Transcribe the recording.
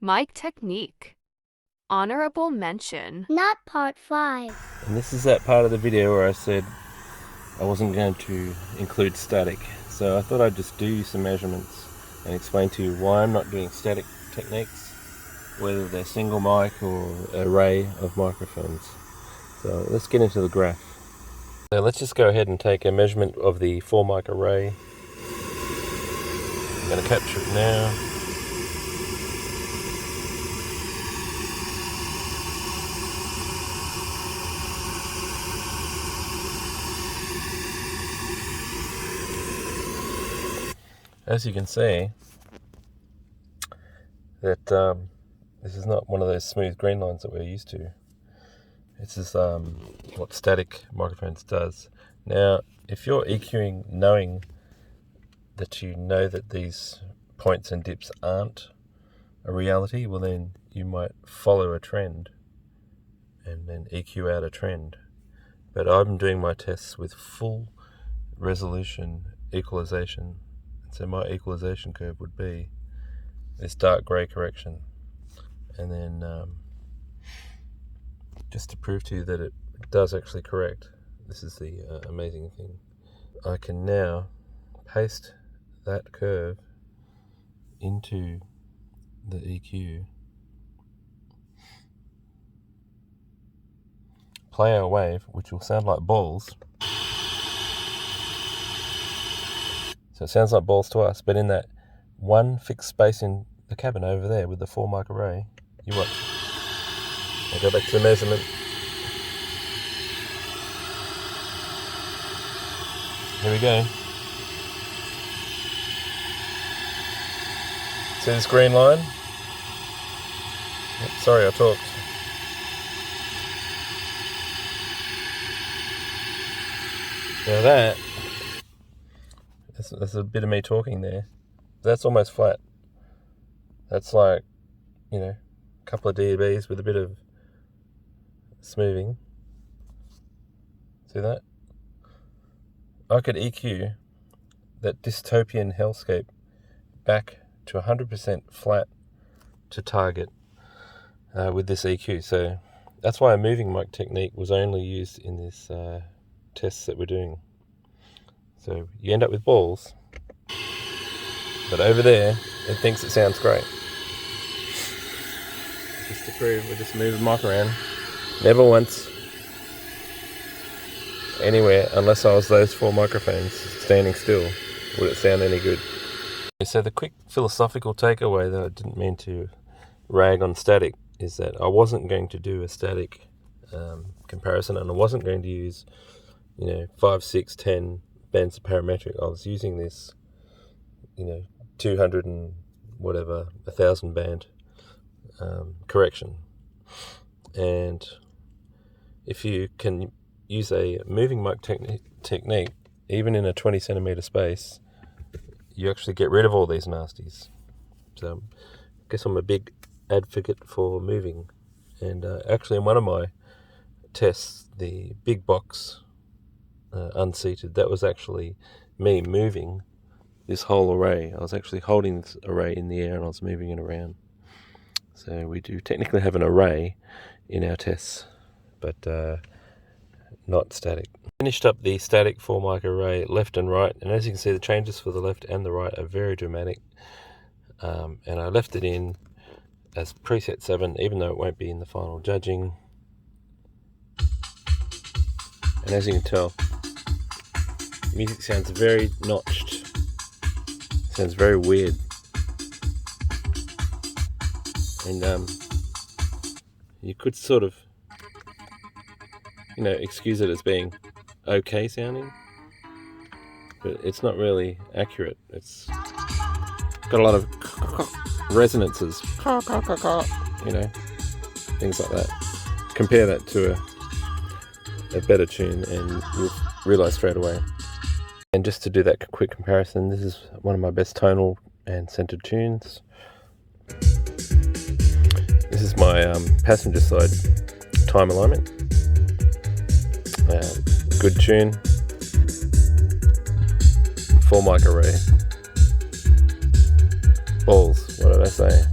Mic technique. Honorable mention. Not part 5. And this is that part of the video where I said I wasn't going to include static. So I thought I'd just do some measurements and explain to you why I'm not doing static techniques, whether they're single mic or array of microphones. So let's get into the graph. So let's just go ahead and take a measurement of the 4 mic array. I'm going to capture it now. As you can see, that this is not one of those smooth green lines that we're used to. This is what static microphones does. Now, if you're EQing knowing that you know that these points and dips aren't a reality, well then you might follow a trend and then EQ out a trend. But I'm doing my tests with full resolution equalization. So my equalization curve would be this dark grey correction, and then just to prove to you that it does actually correct, this is the amazing thing. I can now paste that curve into the EQ, play our wave, which will sound like balls. So it sounds like balls to us, but in that one fixed space in the cabin over there with the 4 mic array, you watch. I'll go back to the measurement. Here we go. See this green line? Oops, sorry, I talked. Now that's a bit of me talking there. That's almost flat. That's like, a couple of dBs with a bit of smoothing. See that? I could EQ that dystopian hellscape back to 100% flat to target with this EQ. So that's why a moving mic technique was only used in this tests that we're doing. So you end up with balls, but over there it thinks it sounds great. Just to prove, we just move the mic around. Never once anywhere, unless I was those 4 microphones standing still, would it sound any good. So the quick philosophical takeaway that I didn't mean to rag on static is that I wasn't going to do a static comparison, and I wasn't going to use 5, 6, 10 bands of parametric. I was using this 200 and whatever, 1,000 band correction. And if you can use a moving mic technique, even in a 20 centimeter space, you actually get rid of all these nasties. So I guess I'm a big advocate for moving. And actually in one of my tests, the big box unseated, that was actually me moving this whole array. I was actually holding this array in the air and I was moving it around. So we do technically have an array in our tests, but not static. Finished up the static 4 mic array left and right, and as you can see the changes for the left and the right are very dramatic, and I left it in as preset 7 even though it won't be in the final judging. And as you can tell, music sounds very notched, sounds very weird, and you could sort of excuse it as being okay sounding, but it's not really accurate. It's got a lot of resonances, things like that. Compare that to a better tune and you'll realise straight away. And just to do that quick comparison, this is one of my best tonal and centered tunes. This is my passenger side time alignment. Good tune. 4 mic array. Balls, what did I say?